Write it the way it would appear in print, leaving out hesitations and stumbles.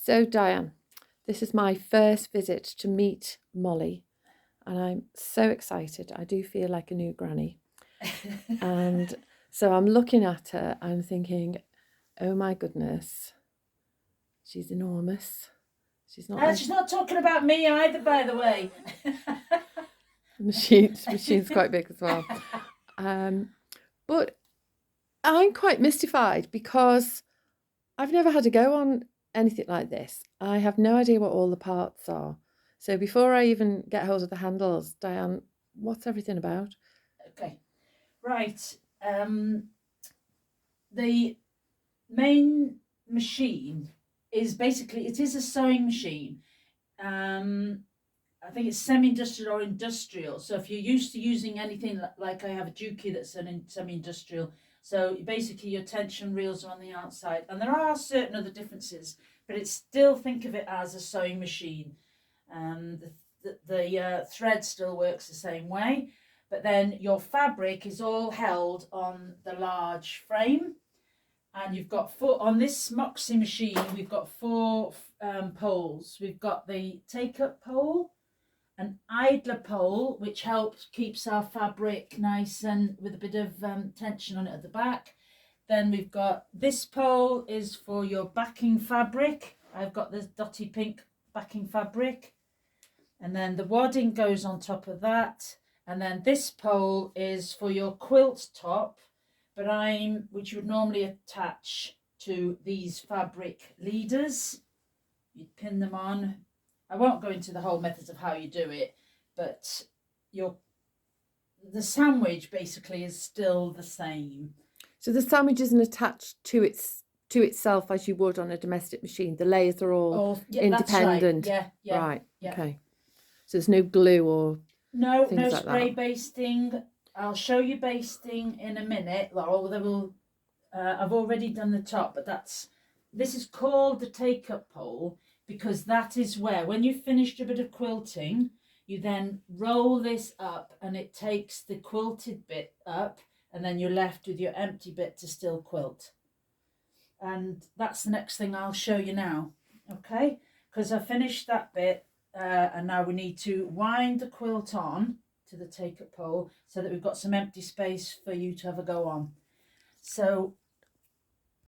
So Diane, this is my first visit to meet Mollie, and I'm so excited. I do feel like a new granny. And so I'm looking at her, I'm thinking, oh my goodness, she's enormous. She's not She's not talking about me either, by the way. machine's quite big as well. But I'm quite mystified because I've never had to go on anything like this. I have no idea what all the parts are. So before I even get hold of the handles, Diane, what's everything about? Okay, right. The main machine is basically, it is a sewing machine. I think it's semi-industrial or industrial. So if you're used to using anything like I have a Juki that's an semi-industrial, so basically your tension reels are on the outside, and there are certain other differences, but it's still, think of it as a sewing machine. The thread still works the same way, but then your fabric is all held on the large frame, and you've got four on this Moxie machine. We've got four poles. We've got the take-up pole, an idler pole, which helps keeps our fabric nice and with a bit of tension on it at the back. Then we've got this pole is for your backing fabric. I've got this dotty pink backing fabric, and then the wadding goes on top of that. And then this pole is for your quilt top, but which you would normally attach to these fabric leaders. You'd pin them on. I won't go into the whole methods of how you do it, but the sandwich basically is still the same. So the sandwich isn't attached to itself as you would on a domestic machine. The layers are all independent. That's right. Yeah. Right. Yeah. Okay. So there's no glue or no like spray basting. I'll show you basting in a minute, Laurel. I've already done the top, but this is called the take-up pole because that is where, when you've finished a bit of quilting, you then roll this up and it takes the quilted bit up, and then you're left with your empty bit to still quilt. And that's the next thing I'll show you now, okay? Because I finished that bit, and now we need to wind the quilt on to the take-up pole so that we've got some empty space for you to have a go on. So